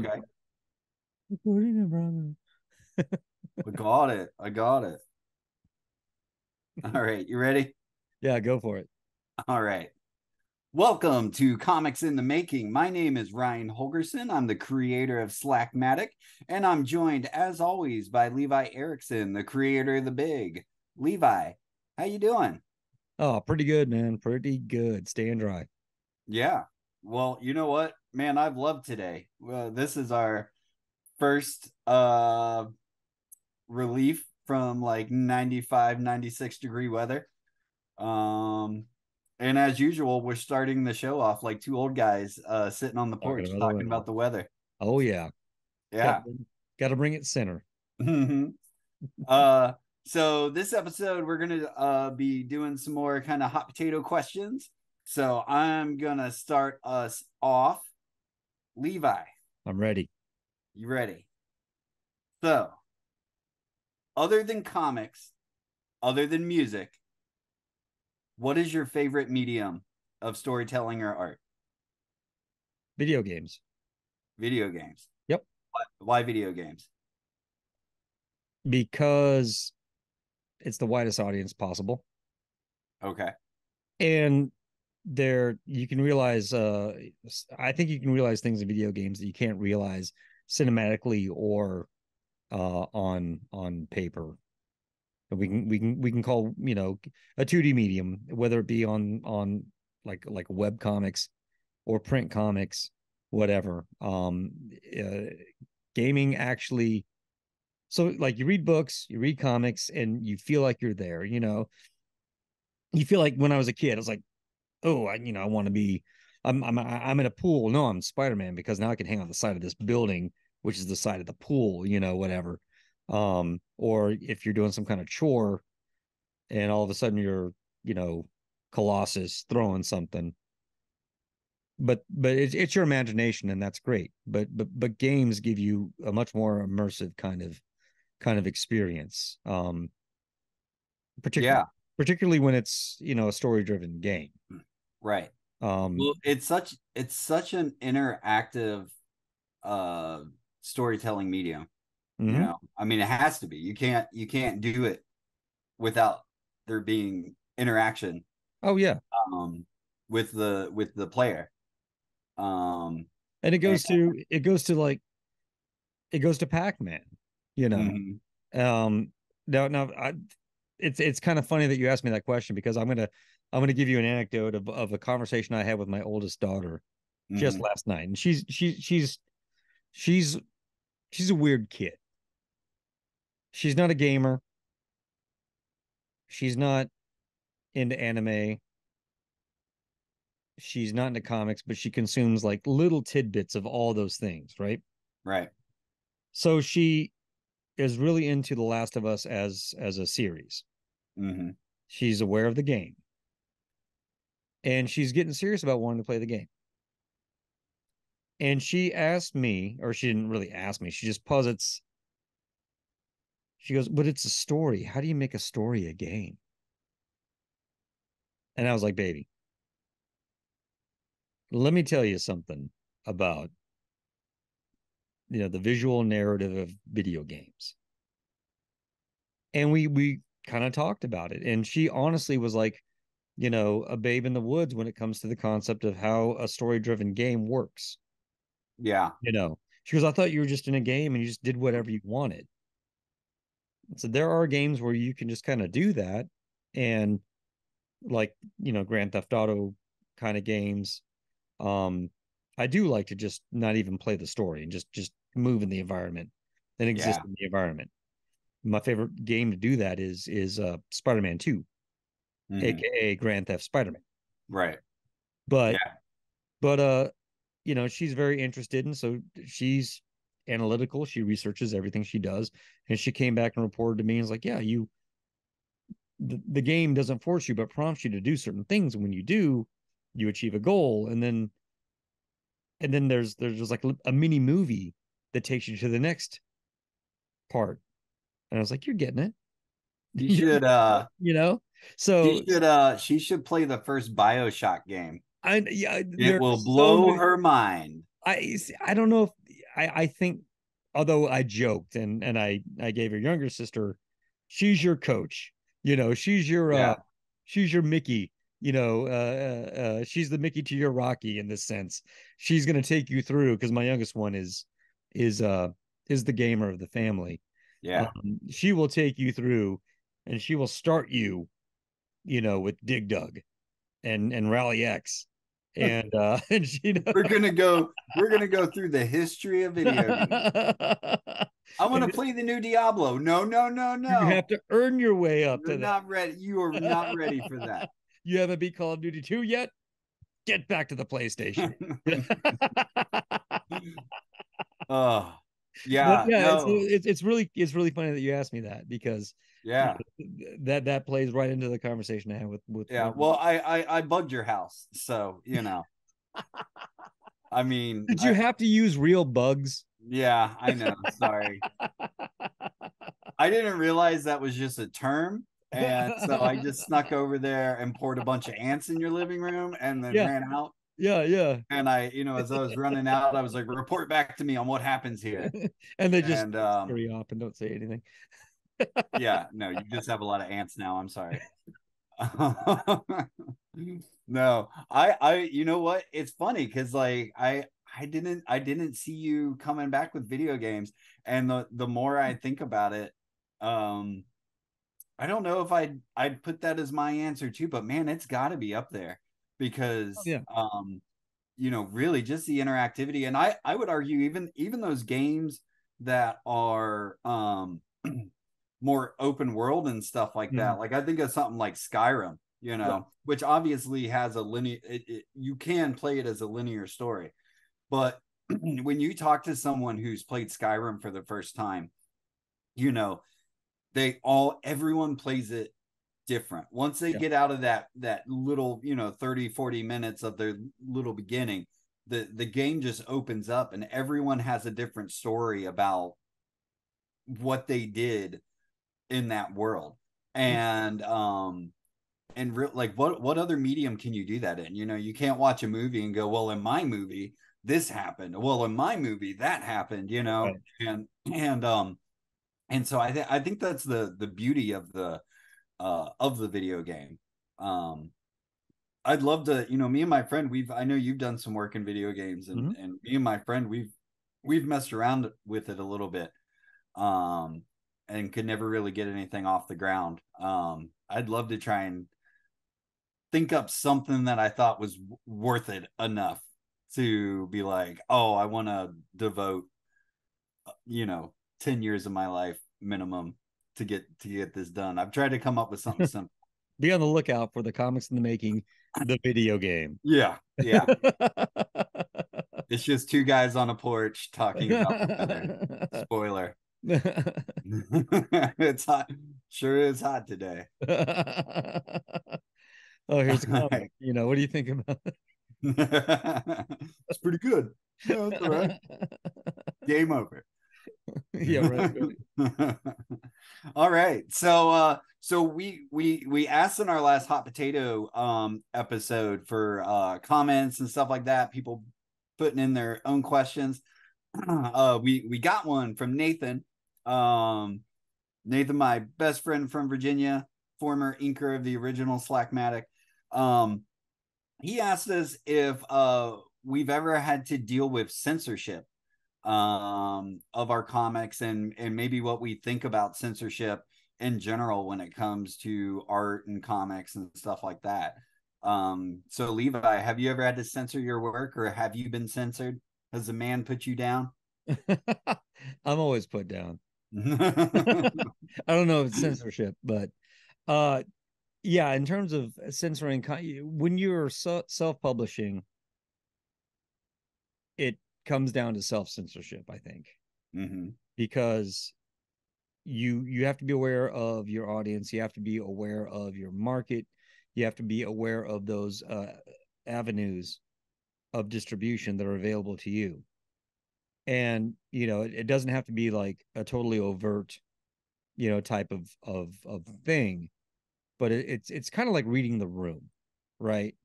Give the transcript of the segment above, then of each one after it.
Okay. Recording it, brother. I got it. I got it. All right. You ready? Yeah, go for it. All right. Welcome to Comics in the Making. My name is Ryan Holgerson. I'm the creator of Slackmatic, and I'm joined, as always, by Levi Erickson, the creator of The Big. Levi, how you doing? Oh, pretty good, man. Pretty good. Staying dry. Yeah. Well, you know what, man, I've loved today. This is our first relief from like 95, 96-degree weather. Um, and as usual, we're starting the show off like two old guys sitting on the Talking porch about the talking weather. about the weather. Oh yeah. Got Yeah. got to bring it center. uh, so this episode, we're gonna be doing some more kind of hot potato questions. So I'm gonna start us off. Levi, I'm ready. you ready? So, other than comics, other than music, what is your favorite medium of storytelling or art? Video games. Video games. Yep. Why video games? Because it's the widest audience possible. Okay. And there you can realize I think you can realize things in video games that you can't realize cinematically or on paper. We can call, a 2D medium, whether it be on like web comics or print comics, whatever. Gaming actually, so like you read books, you read comics, and you feel like you're there. You feel like when I was a kid, I was like, oh, I want to be. I'm in a pool. No, I'm Spider-Man because now I can hang on the side of this building, which is the side of the pool. Whatever. Or if you're doing some kind of chore, and all of a sudden you're, you know, Colossus throwing something. But it's your imagination, and that's great. But games give you a much more immersive kind of experience. Particularly Yeah. particularly when it's, a story driven game. Right. Um, Well, it's such an interactive uh storytelling medium, you mhm. know. I mean, it has to be. You can't do it without there being interaction Oh yeah, um with the player. Um and and it goes to Pac-Man. You know, mhm. um, now it's kind of funny that you asked me that question because I'm gonna give you an anecdote of a conversation I had with my oldest daughter just Mhm. last night, and she's she's a weird kid. She's not a gamer. She's not into anime. She's not into comics, but she consumes like little tidbits of all those things, right? Right. So she is really into The Last of Us as a series. Mhm. She's aware of the game, and she's getting serious about wanting to play the game. And she asked me, or she didn't really ask me, she just posits, she goes, but it's a story. How do you make a story a game? And I was like, baby, let me tell you something about, the visual narrative of video games. And we kind of talked about it. And she honestly was like, a babe in the woods when it comes to the concept of how a story driven game works. Yeah. She goes, I thought you were just in a game and you just did whatever you wanted. So there are games where you can just kind of do that. And like, Grand Theft Auto kind of games. Um, I do like to just not even play the story and just move in the environment and exist Yeah. in the environment. My favorite game to do that is Spider-Man 2, Mhm. aka Grand Theft Spider-Man. Right. But Yeah. but she's very interested, and so she's analytical. She researches everything she does, and she came back and reported to me and was like, yeah, the game doesn't force you but prompts you to do certain things, and when you do, you achieve a goal, and then there's just like a mini movie that takes you to the next part. And I was like, you're getting it. She You're should getting it, she so should she should play the first BioShock game. I yeah, It there are will so blow many. her mind. I don't know if I think, although I joked and I gave your younger sister, she's your coach. Yeah. She's your Mickey. She's the Mickey to your Rocky in this sense. She's gonna take you through because my youngest one is uh is the gamer of the family. Yeah. She will take you through, and she will start you, with Dig Dug and Rally X, and and she We're gonna go through the history of video games. I want to play the new Diablo. No, no, no, you no. have to earn your way up You're to not ready. You are not ready for that. that. You haven't beat Call of Duty 2 yet? Get back to the PlayStation. Oh, But yeah, yeah, so no, it's really funny that you asked me that because yeah, that plays right into the conversation I had with yeah. Well, I bugged your house, so I mean, did you have to use real bugs? yeah, I know. Sorry, I didn't realize that was just a term, and so I just snuck over there and poured a bunch of ants in your living room, and then Yeah, ran out. yeah. And as I was running out, I was like, "Report back to me on what happens here." And they just And scurry off and don't say anything. yeah, no, you just have a lot of ants now. I'm sorry. No, you know what? It's funny because like I didn't see you coming back with video games, and the more I think about it, um, I don't know if I'd put that as my answer too, but man, it's got to be up there Oh, because yeah. really just the interactivity, and I would argue even those games that are more open world and stuff like Mhm. that. Like I think of something like Skyrim, Right. which obviously has a linear. You can play it as a linear story, but when you talk to someone who's played Skyrim for the first time, you know everyone plays it different. Once they Yeah. get out of that little 30-40 minutes of their little beginning, the game just opens up and everyone has a different story about what they did in that world. Yeah. And like what other medium can you do that in? You can't watch a movie and go, well, in my movie this happened, well, in my movie that happened. Right. And so I think that's the beauty of the video game. um I'd love to, me and my friend, I know you've done some work in video games, and Mhm. me and my friend, we've messed around with it a little bit, um, and could never really get anything off the ground. I'd love to try and think up something that I thought was worth it enough to be like, oh, I want to devote, you know, 10 years of my life minimum to get this done. I've tried to come up with something simple. Be on the lookout for the comics in the making, the video game. Yeah, yeah. It's just two guys on a porch talking about the weather. Spoiler. It's hot. Sure is hot today. Oh, here's a comic. Right. What do you think about It's pretty good. Yeah, that's all right. Game over. Yeah, right. All right. So we asked in our last hot potato episode for comments and stuff like that, people putting in their own questions. We got one from Nathan. Nathan, my best friend from Virginia, former inker of the original Slackmatic. Um, he asked us if we've ever had to deal with censorship of our comics, and maybe what we think about censorship in general when it comes to art and comics and stuff like that. So Levi, have you ever had to censor your work, or have you been censored? Has a man put you down? I'm always put down. I don't know if it's censorship, but uh yeah, in terms of censoring, when you're self-publishing, it comes down to self-censorship, I think, Mm-hmm. because you have to be aware of your audience, you have to be aware of your market, you have to be aware of those avenues of distribution that are available to you. And it doesn't have to be like a totally overt type of thing, but it's kind of like reading the room, right?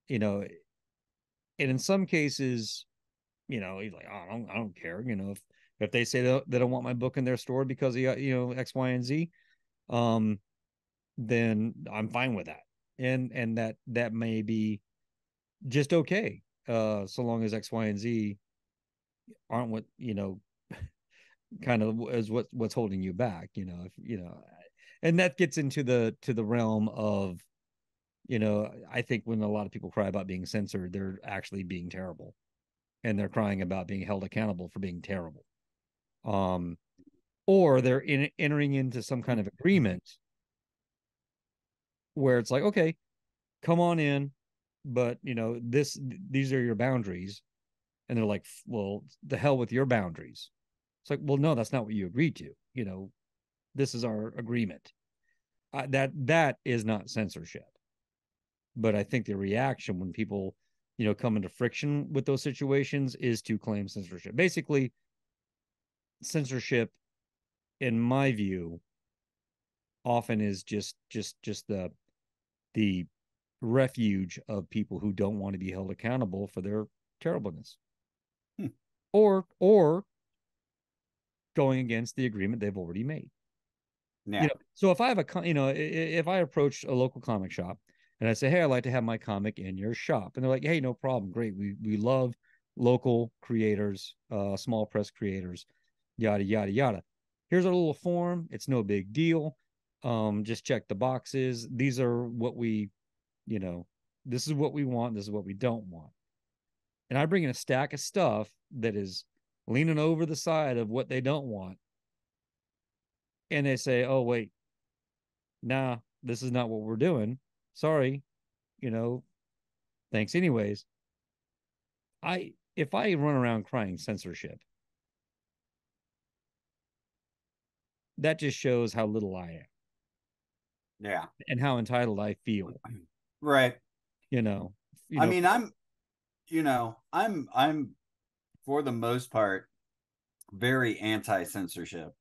you know and in some cases He's like, oh, I don't care. If they say they don't want my book in their store because of X, Y, and Z, um, then I'm fine with that. And that may be just okay, so long as X, Y, and Z aren't what kind of is what's holding you back. If and that gets into the realm of I think when a lot of people cry about being censored, they're actually being terrible, and they're crying about being held accountable for being terrible. Um, or they're entering into some kind of agreement where it's like, okay, come on in, but these are your boundaries, and they're like, well, the hell with your boundaries. It's like, well, no, that's not what you agreed to. This is our agreement. That is not censorship. But I think the reaction when people come into friction with those situations is to claim censorship. Basically, censorship, in my view, often is just the refuge of people who don't want to be held accountable for their terribleness, Hmm. or going against the agreement they've already made. Yeah. So if I have if I approach a local comic shop and I say, hey, I'd like to have my comic in your shop, and they're like, hey, no problem, great, we love local creators, small press creators, yada yada yada. Here's our little form, it's no big deal. Just check the boxes. These are what we you know this is what we want, this is what we don't want. And I bring in a stack of stuff that is leaning over the side of what they don't want, and they say, oh wait, nah, this is not what we're doing. Sorry, you know, thanks anyways. If I run around crying censorship, that just shows how little I am Yeah. and how entitled I feel. Right. You know, I mean, I'm for the most part very anti-censorship.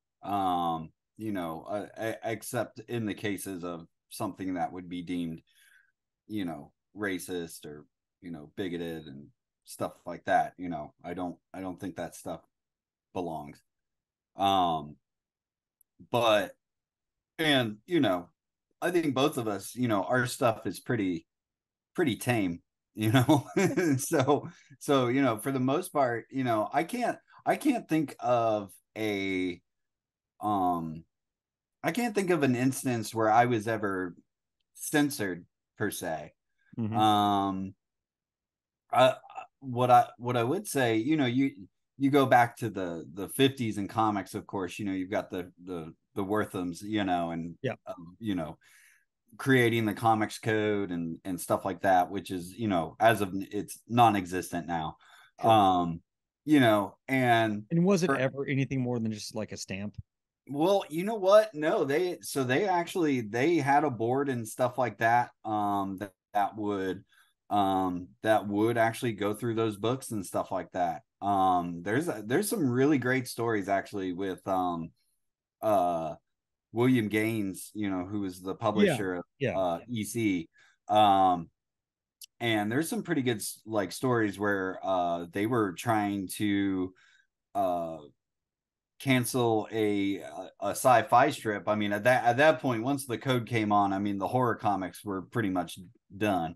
Except in the cases of something that would be deemed, racist or, bigoted and stuff like that. I don't think that stuff belongs. Um, but and I think both of us, our stuff is pretty tame, you know. so for the most part, I can't think of a um I can't think of an instance where I was ever censored per se. mm-hmm. um what I would say, you go back to the 50s in comics, of course, you've got the Worthams, and Yeah, you know creating the comics code and stuff like that, which is, as of it's non-existent now. sure. And And was it for ever anything more than just like a stamp? well, you know what? No, they had a board and stuff like that, that would actually go through those books and stuff like that. There's some really great stories actually with uh William Gaines, who was the Yeah, publisher of yeah, EC. Um, and there's some pretty good like stories where they were trying to uh cancel a sci-fi strip. I mean, at that point, once the code came on, I mean, the horror comics were pretty much done.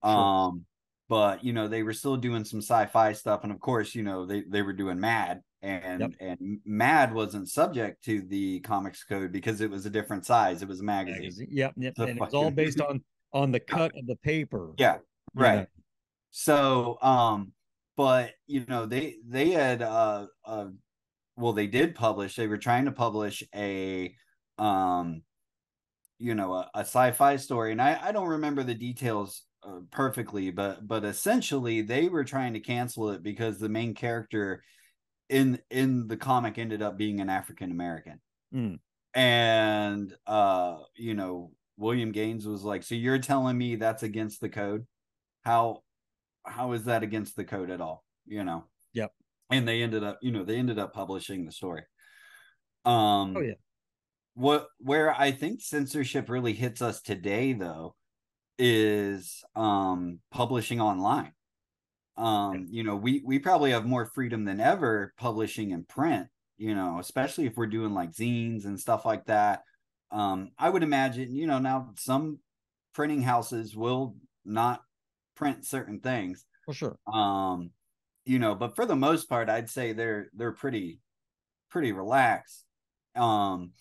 sure. Um, but they were still doing some sci-fi stuff, and of course, they were doing Mad, Yep. and Mad wasn't subject to the comics code because it was a different size. It was a magazine. Magazine. Yep, yep. So And it was all fucking based on the cut of the paper, yeah, you know. right. So but they had well, they did publish. They were trying to publish um a sci-fi story, and I don't remember the details perfectly, but essentially they were trying to cancel it because the main character in the comic ended up being an African American. Mm, And William Gaines was like, so you're telling me that's against the code? How is that against the code at all? yep. And they ended up publishing the story. Oh um yeah. where I think censorship really hits us today though is publishing online. We probably have more freedom than ever publishing in print, especially if we're doing like zines and stuff like that. I would imagine, now some printing houses will not print certain things. For sure. But for the most part, I'd say they're pretty relaxed. Um,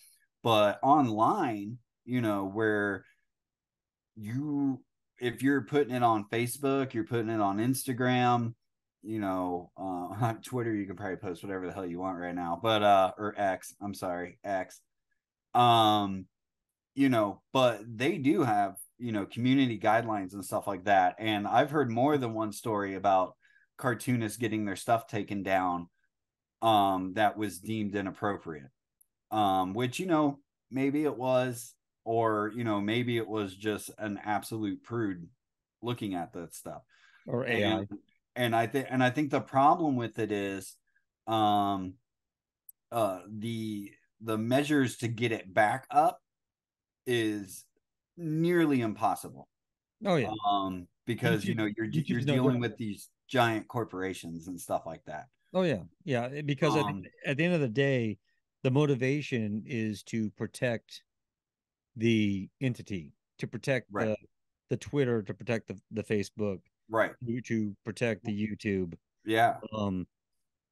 but online, where you if you're putting it on Facebook, you're putting it on Instagram, on Twitter, you can probably post whatever the hell you want right now, but or X, I'm sorry, X. Um, but they do have, community guidelines and stuff like that. And I've heard more than one story about cartoonists getting their stuff taken down that was deemed inappropriate. Which, maybe it was, or, maybe it was just an absolute prude looking at that stuff. Or And AI. I think the problem with it is um the measures to get it back up is nearly impossissible. Oh yeah. Because YouTube you're YouTube's no dealing different. with these giant corporations and stuff like that. Oh yeah. Yeah, because Um at the end of the day, the motivation is to protect the entity, to protect right, the Twitter, to protect the Facebook, right. to protect the YouTube. Yeah. Um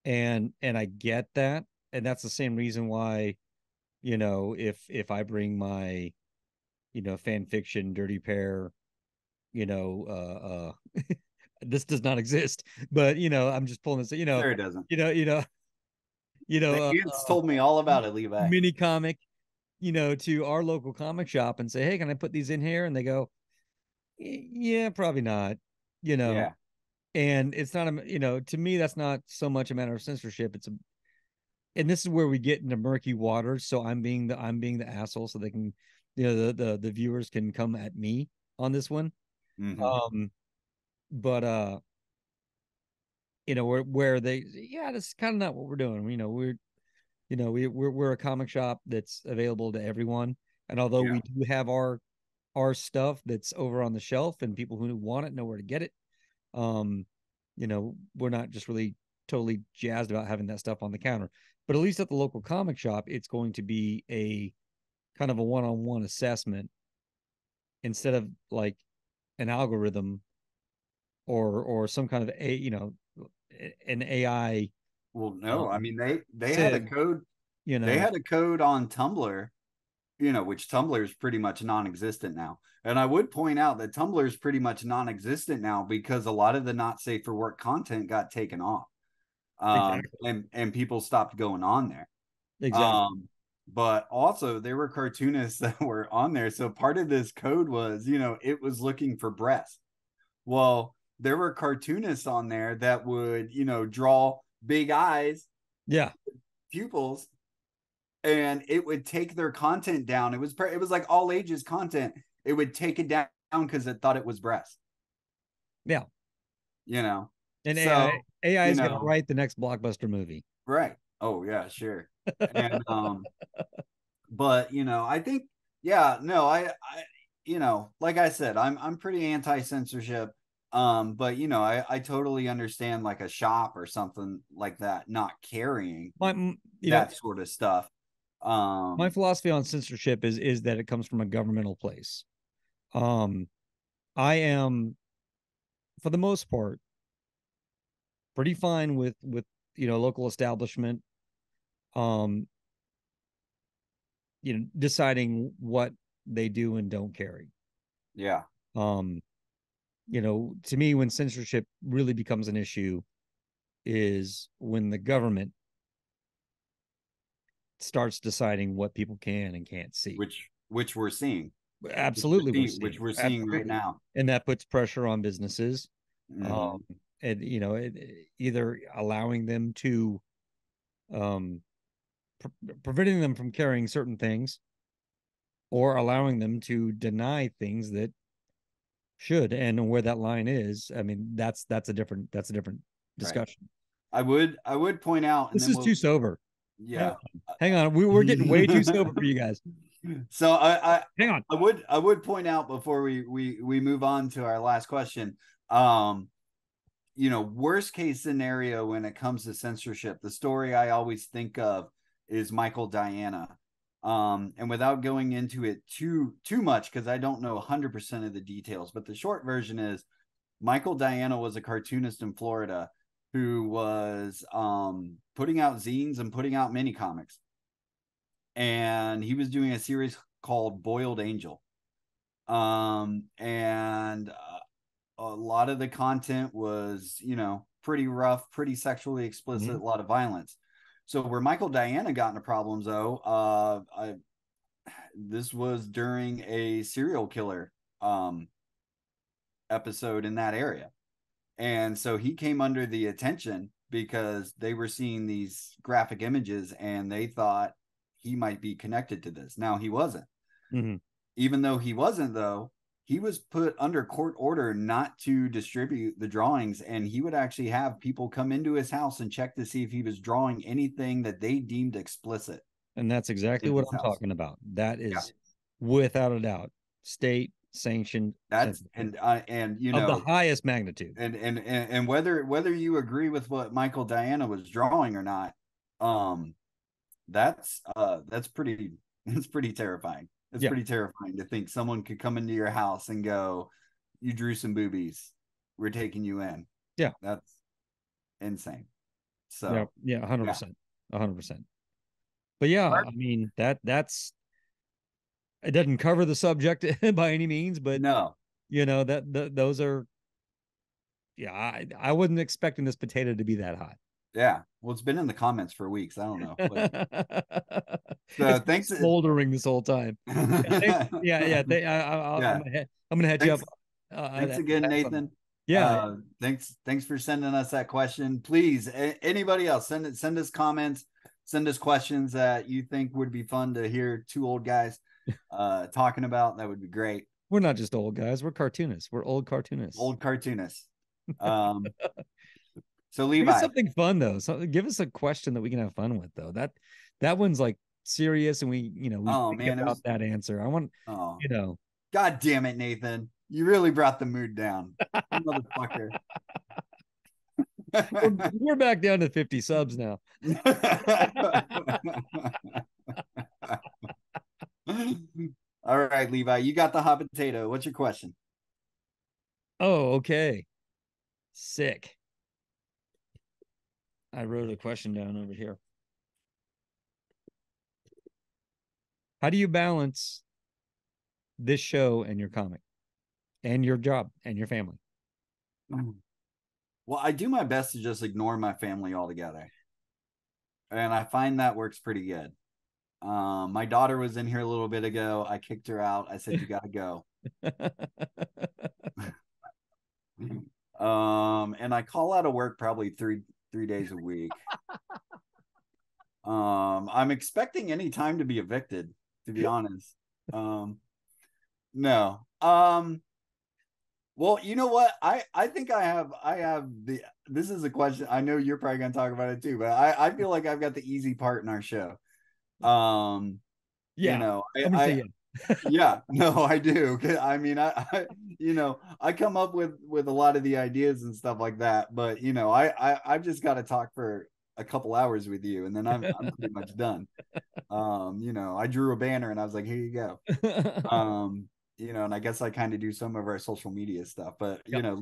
and I get that. And that's the same reason why, if I bring my, fan fiction Dirty Pair, this does not exist, but I'm just pulling this, Sure it doesn't. you know, you know, The ants told me all about it, Levi. mini comic, to our local comic shop and say, hey, can I put these in here? And they go, yeah, probably not, you know, Yeah. and it's not to me, that's not so much a matter of censorship. And this is where we get into murky waters. So I'm being the asshole, so they can, the viewers can come at me on this one. Mm-hmm. Um, but where they, yeah, that's kind of not what we're doing. We're a comic shop that's available to everyone. And although Yeah. we do have our stuff that's over on the shelf and people who want it know where to get it, um, we're not just really totally jazzed about having that stuff on the counter. But at least at the local comic shop, it's going to be a kind of a one-on-one assessment instead of like an algorithm or some kind of an AI Well, no, I um, mean they had a sieve, code. you They know. had a code on Tumblr, which Tumblr is pretty much non-existent now. And I would point out that Tumblr is pretty much non-existent now because a lot of the not safe for work content got taken off. Exactly. And people stopped going on there. Exactly. Um, but also there were cartoonists that were on there. So part of this code was, it was looking for breasts. Well, there were cartoonists on there that would, draw big eyes, Yeah. pupils, and it would take their content down. It was like all ages content. It would take it down because it thought it was breast, Yeah. you know. And So, AI you is going to know, write the next blockbuster movie. right. Oh yeah, sure. And but I think, yeah, no, like I said, I'm pretty anti-censorship. But I totally understand like a shop or something like that not carrying My that sort of stuff. my Um, philosophy on censorship is that it comes from a governmental place. Um, I am, for the most part, pretty fine with local establishment, um, deciding what they do and don't carry. yeah, Um, to me, when censorship really becomes an issue is when the government starts deciding what people can and can't see. which we're seeing, Absolutely, we're which seeing we're seeing right absolutely, now. and that puts pressure on businesses, um, Hmm. and either allowing them to, um, preventing them from carrying certain things, or allowing them to deny things that should. And where that line is, I mean, that's a different Right. discussion. I would point out, and This then is we'll, too sober. Hang yeah. on, hang on. We're getting way too sober for you guys. So Hang on. I would point out before we move on to our last question. Um, worst case scenario when it comes to censorship, the story I always think of is Michael Diana. And without going into it too much, because I don't know 100% of the details, but the short version is Michael Diana was a cartoonist in Florida who was putting out zines and putting out mini comics. And he was doing a series called Boiled Angel. And a lot of the content was, pretty rough, pretty sexually explicit, Mhm. a lot of violence. So where Michael Diana got into problems, though, this was during a serial killer episode in that area. And so he came under the attention because they were seeing these graphic images and they thought he might be connected to this. Now he wasn't. Mhm. Even though he wasn't, though, he was put under court order not to distribute the drawings, and he would actually have people come into his house and check to see if he was drawing anything that they deemed explicit And that's exactly in what his I'm house. talking about. That Yeah, is without a doubt state sanctioned that's censorship and of the highest magnitude. and whether you agree with what Michael Diana was drawing or not, um, that's pretty it's pretty terrifying. It's Yeah. pretty terrifying to think someone could come into your house and go, "You drew some boobies. We're taking you in." Yeah. That's insane. Yeah. So Yeah. yeah, 100%. 100%. But yeah, I mean, that's it doesn't cover the subject by any means, but no, those are, yeah, I wasn't expecting this potato to be that hot. yeah. Well, it's been in the comments for weeks. I don't know, but so It's been thanks. smoldering this whole time. Yeah, yeah. Yeah, I'm gonna head you up. thanks. Thanks again, Have some. Nathan. Yeah, Thanks for sending us that question. Please, anybody else, send us comments, send us questions that you think would be fun to hear two old guys talking about. That would be great. we're not just old guys. We're cartoonists. We're old cartoonists. Old cartoonists. Um, so Give us Levi, something fun though. So give us a question that we can have fun with though. That one's like serious, and we oh think man, it about was that answer. I want, oh you know. God damn it, Nathan. You really brought the mood down. You motherfucker. We're back down to 50 subs now. All right, Levi, you got the hot potato. What's your question? Oh, okay. Sick. I wrote a question down over here. How do you balance this show and your comic and your job and your family? Well, I do my best to just ignore my family altogether. And I find that works pretty good. My daughter was in here a little bit ago. I kicked her out. I said, "You got to go." And I call out of work probably three days a week. I'm expecting any time to be evicted, to be honest. Um, no. Well, you know what? I think I have the this is a question. I know you're probably gonna talk about it too, but I feel like I've got the easy part in our show. Um, you Yeah, know, I'm gonna say I yeah. yeah, no, I do. I mean, I come up with a lot of the ideas and stuff like that, but I've just got to talk for a couple hours with you, and then I'm pretty much done. I drew a banner and I was like, here you go. And I guess I kind of do some of our social media stuff, but Yep.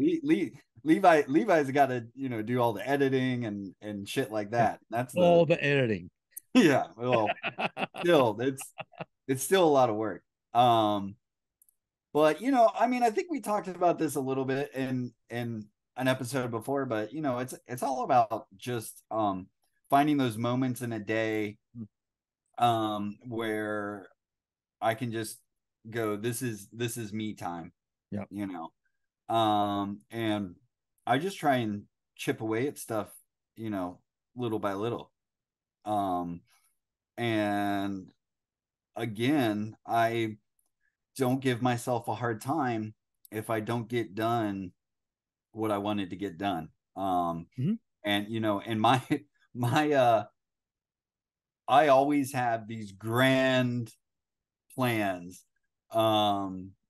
Levi's got to do all the editing and shit like that. That's All the the editing. yeah. Well, still, it's still a lot of work. But I mean, I think we talked about this a little bit in an episode before, but it's all about just finding those moments in a day where I can just go, this is me time, Yep. you know. And I just try and chip away at stuff, little by little. Um and again, I don't give myself a hard time if I don't get done what I wanted to get done. Mm-hmm. And my I always have these grand plans.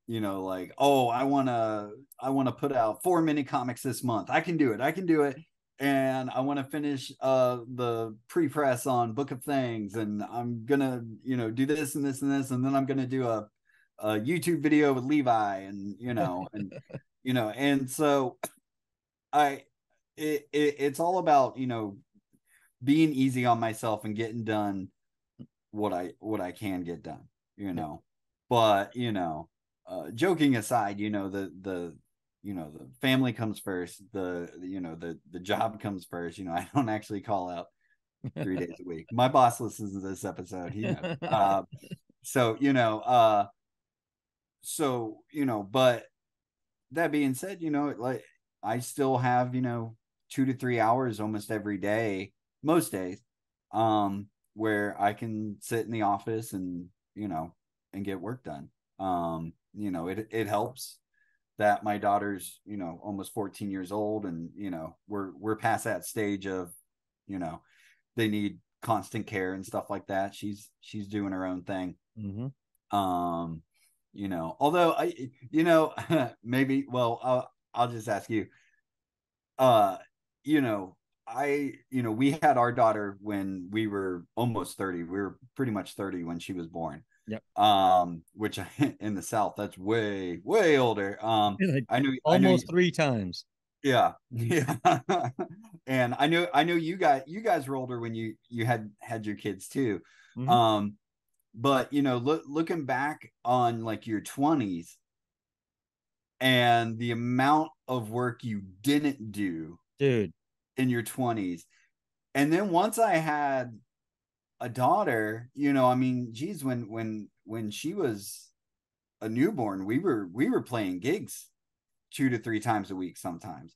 like, oh, I want to put out 4 mini comics this month. I can do it. I can do it. And I want to finish the pre-press on Book of Things, and I'm gonna, do this and this and this, and then I'm gonna do a YouTube video with Levi, and and so I it's all about, being easy on myself and getting done what I can get done, you Yep. know. But joking aside, the family comes first, the job comes first. I don't actually call out 3 days a week. My boss listens to this episode, he knows. So but that being said, like, I still have, 2 to 3 hours almost every day, most days, where I can sit in the office and, and get work done. It helps that my daughter's, almost 14 years old, and, we're past that stage of, you know, they need constant care and stuff like that. She's doing her own thing. Mm-hmm. Um, although maybe, well, I'll just ask you, uh, you know, we had our daughter when we were almost 30. We were pretty much 30 when she was born. Yep. Which in the South, that's way, way older. Like I know, almost 3 times. yeah, yeah. And I know you guys were older when you had your kids too. Mm-hmm. Um, but looking back on like your 20s and the amount of work you didn't do Dude. in your 20s, and then once I had a daughter, I mean, geez, when she was a newborn, we were playing gigs 2 to 3 times a week sometimes.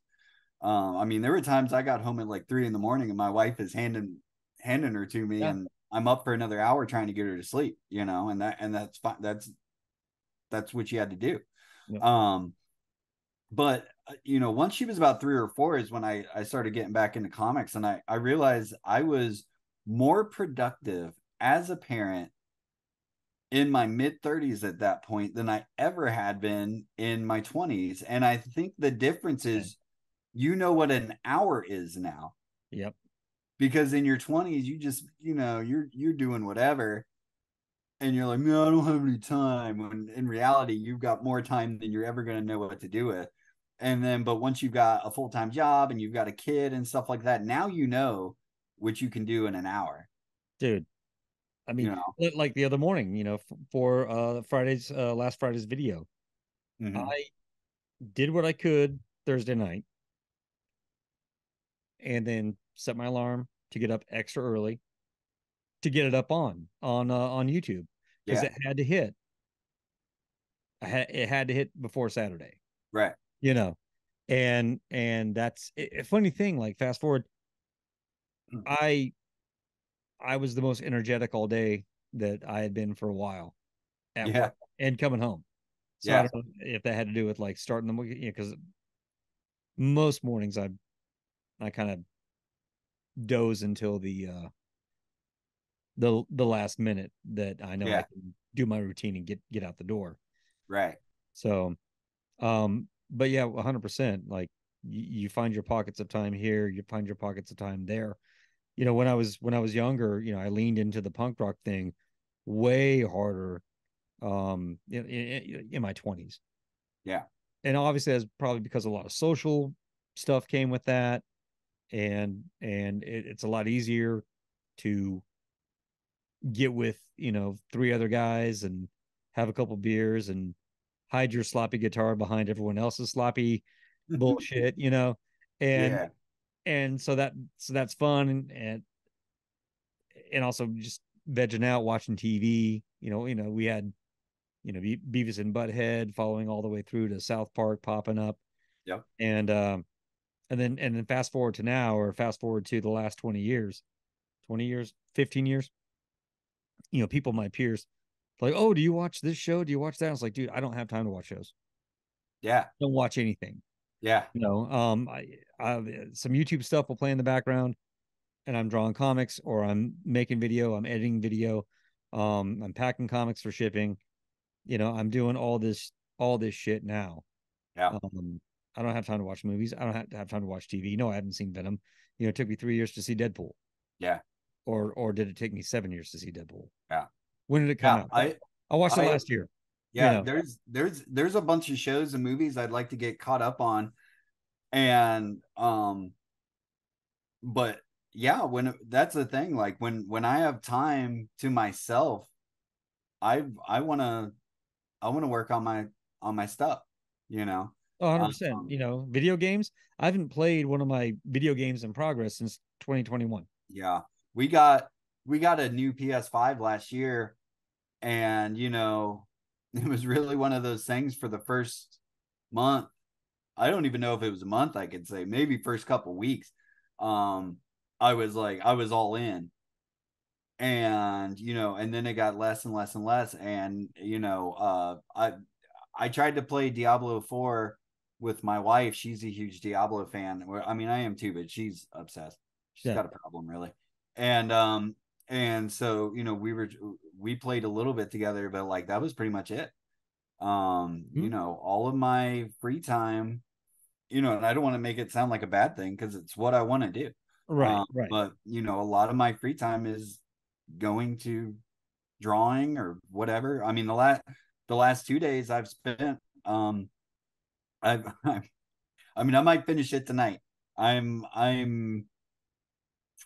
I mean, there were times I got home at like 3 in the morning and my wife is handing her to me, Yeah. and I'm up for another hour trying to get her to sleep, and that's fine. That's what you had to do. Yep. Um, but once she was about 3 or 4 is when I started getting back into comics, and I realized I was more productive as a parent in my mid 30s at that point than I ever had been in my 20s. And I think the difference Same. is, what an hour is now, Yep. because in your 20s you just, you're doing whatever, and you're like, no, I don't have any time, when in reality you've got more time than you're ever going to know what to do with. And then, but once you've got a full-time job and you've got a kid and stuff like that, now what you can do in an hour. Dude. I mean, you know like the other morning, for Friday's last Friday's video, mm-hmm. I did what I could Thursday night and then set my alarm to get up extra early to get it up on YouTube because Yeah, it had to hit. It had to hit before Saturday, right. you know. And that's a funny thing. Like fast forward, I I was the most energetic all day that I had been for a while at Yeah, work and coming home. So I yeah, don't know if that had to do with like starting the morning, because most mornings I kind of doze until the last minute that I know I yeah, can do my routine and get out the door. right. So but yeah, 100%. Like you find your pockets of time here, you find your pockets of time there. When I was younger, I leaned into the punk rock thing way harder in my 20s. Yeah, And obviously that's probably because a lot of social stuff came with that, and it's a lot easier to get with 3 other guys and have a couple beers and hide your sloppy guitar behind everyone else's sloppy bullshit, and yeah, that's fun, and also just vegging out watching TV. We had Beavis and Butthead following all the way through to South Park popping up, yep, and then fast forward to now, or fast forward to the last 20 years, 15 years. People, my peers, like, oh, do you watch this show? Do you watch that? I was like, dude, I don't have time to watch shows. yeah, Don't watch anything. yeah, I some YouTube stuff will play in the background, and I'm drawing comics, or I'm making video, I'm editing video, I'm packing comics for shipping. I'm doing all this shit now. Yeah. I don't have time to watch movies. I don't have time to watch TV. No, I haven't seen Venom. It took me 3 years to see Deadpool. Yeah. Or did it take me 7 years to see Deadpool? Yeah. When did it come Yeah. out? I watched it I, last year. You yeah, know. there's a bunch of shows and movies I'd like to get caught up on. And, but yeah, that's the thing. Like when I have time to myself, I want to work on my stuff, you know. Oh, 100%. Um, Video games. I haven't played one of my video games in progress since 2021. yeah, we got we got a new PS5 last year, and it was really one of those things for the first month. I don't even know if it was a month. I could say maybe first couple weeks. Um, I was all in, and and then it got less and less and less, and I tried to play Diablo 4 with my wife. She's a huge Diablo fan. I mean, I am too, but she's obsessed. She's Yeah. got a problem really. And so, we played a little bit together, but like that was pretty much it. Hmm. All of my free time, and I don't want to make it sound like a bad thing because it's what I want to do. Right, right. But a lot of my free time is going to drawing or whatever. I mean, the last 2 days I've spent I've I mean I might finish it tonight. I'm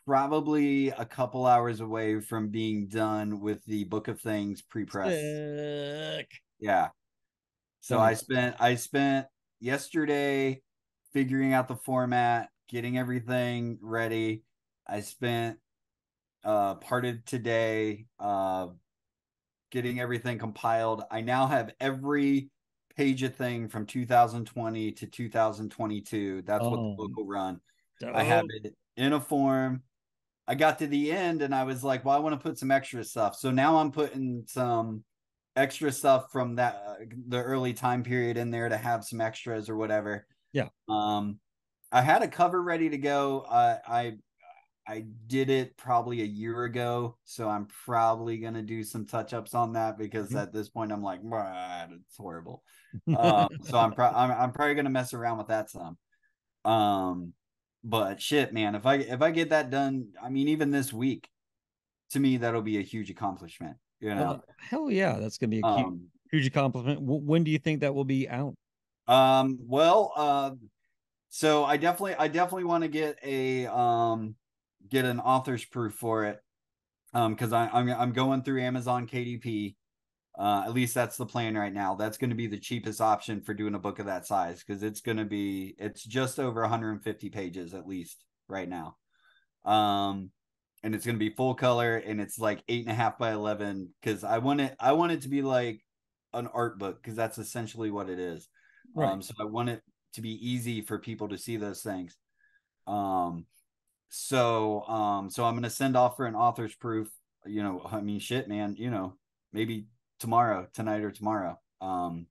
probably a couple hours away from being done with the Book of Things pre-press. Sick. Yeah. So I Nice. spent yesterday figuring out the format, getting everything ready. I spent part of today getting everything compiled. I now have every page of thing from 2020 to 2022. That's what the book Um, will run. I have dope. it in a form. I got to the end and I was like, well, I want to put some extra stuff. So now I'm putting some extra stuff from that the early time period in there to have some extras or whatever. Yeah. Um, I had a cover ready to go. I did it probably a year ago, so I'm probably gonna do some touch ups on that because Mhm. at this point I'm like, it's horrible. So I'm probably gonna mess around with that some. Um, but shit, man, if I get that done, I mean, even this week, to me that'll be a huge accomplishment. Hell yeah, that's gonna be a Um, huge accomplishment. When do you think that will be out? well, so I definitely want to get an author's proof for it. Because I'm going through Amazon KDP. At least that's the plan right now. That's going to be the cheapest option for doing a book of that size because it's just over 150 pages at least right now. And it's going to be full color and it's like 8.5 by 11 because I want it to be like an art book because that's essentially what it is. Right. So I want it to be easy for people to see those things. Um, so I'm gonna send off for an author's proof. I mean, shit, man. Maybe tonight or tomorrow. Oh,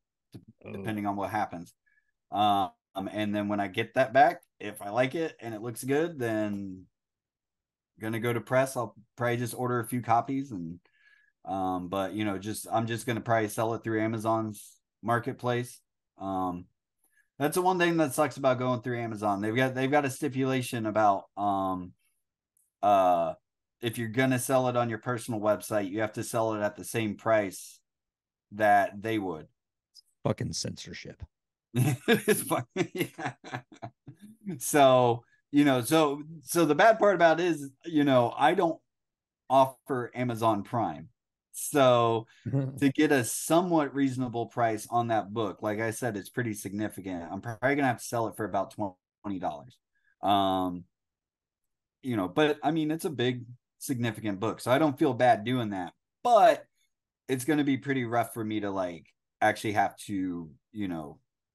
Depending on what happens. And then when I get that back, if I like it and it looks good, then gonna go to press. I'll probably just order a few copies and but just I'm just gonna probably sell it through Amazon's marketplace. Um, that's the one thing that sucks about going through Amazon. They've got a stipulation about uh if you're gonna sell it on your personal website, you have to sell it at the same price that they would. fucking censorship. It's fucking, yeah. So so the bad part about it is I don't offer Amazon Prime, so to get a somewhat reasonable price on that book, like I said, it's pretty significant. I'm probably gonna have to sell it for about $20. Um, but I mean, it's a big, significant book, so I don't feel bad doing that. But it's going to be pretty rough for me to like actually have to,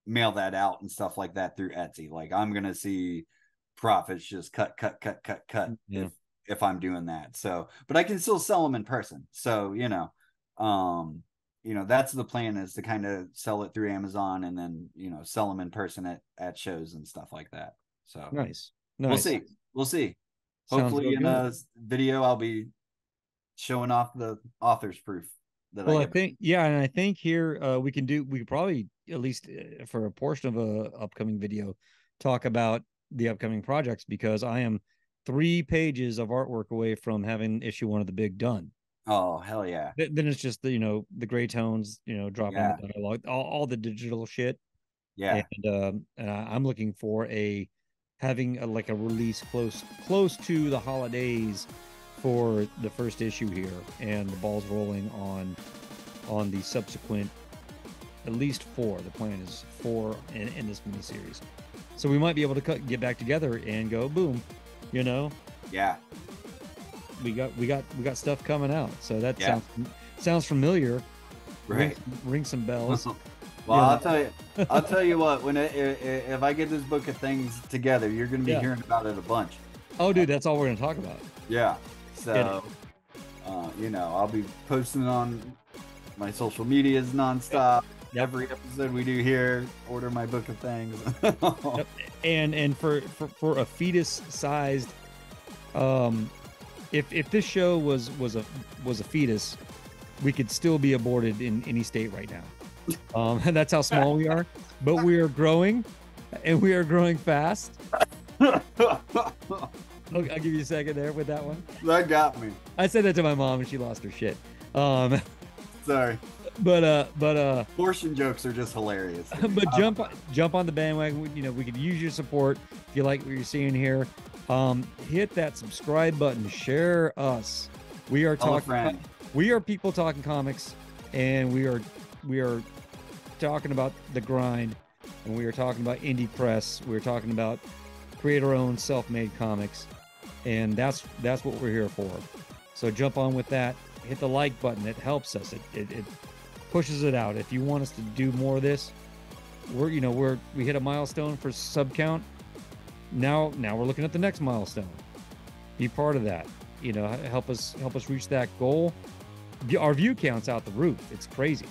mail that out and stuff like that through Etsy. Like I'm going to see profits just cut, cut, cut, cut, cut Yeah. if I'm doing that. So, but I can still sell them in person. So, that's the plan is to kind of sell it through Amazon and then, sell them in person at shows and stuff like that. So Nice. we'll Nice. see. We'll see. Sounds real Hopefully in good. a video I'll be showing off the author's proof. that I Well, I get. think, yeah, and I think here we could probably at least for a portion of a upcoming video talk about the upcoming projects because I am 3 pages of artwork away from having issue one of the big done. Oh, hell yeah. Then it's just the the gray tones, dropping the Yeah. dialogue, all the digital shit, Yeah. and I'm looking for having like a release close to the holidays for the first issue here, and the ball's rolling on the subsequent at least 4. The plan is 4 in this miniseries, so we might be able to get back together and go boom, you know. Yeah. We got stuff coming out, so that Yeah. sounds familiar. Right. Ring some bells. Well, Yeah. I'll tell you what. If I get this book of things together, you're going to be Yeah. hearing about it a bunch. Oh, dude, that's all we're gonna talk about. Yeah. So, I'll be posting on my social medias nonstop. Yep. Every episode we do here, order my book of things. Yep. And for a fetus sized, if this show was a fetus, we could still be aborted in any state right now. That's how small we are, but we are growing, and we are growing fast. I'll give you a second there with that one. That got me. I said that to my mom, and she lost her shit. Sorry. But Portion jokes are just hilarious. but jump on the bandwagon. We could use your support if you like what you're seeing here. Hit that subscribe button. Share us. We are Tell a talking. friend. We are people talking comics, and we are talking about the grind, and we are talking about indie press. We're talking about creator-owned, self-made comics, and that's what we're here for. So jump on with that. Hit the like button. It helps us. It pushes it out. If you want us to do more of this, we hit a milestone for sub count. Now we're looking at the next milestone. Be part of that. Help us reach that goal. Our view count's out the roof. It's crazy.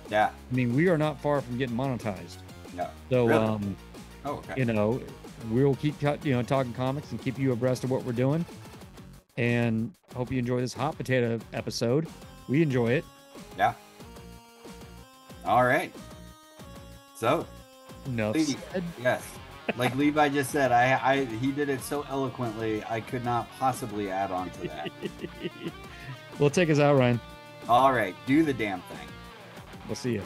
Yeah. I mean, we are not far from getting monetized. Yeah. So, Really? Oh, okay. We'll keep talking comics and keep you abreast of what we're doing. And hope you enjoy this hot potato episode. We enjoy it. Yeah. All right. So, No. yes. Like Levi just said, he did it so eloquently, I could not possibly add on to that. Well, take us out, Ryan. All right, do the damn thing. We'll see you.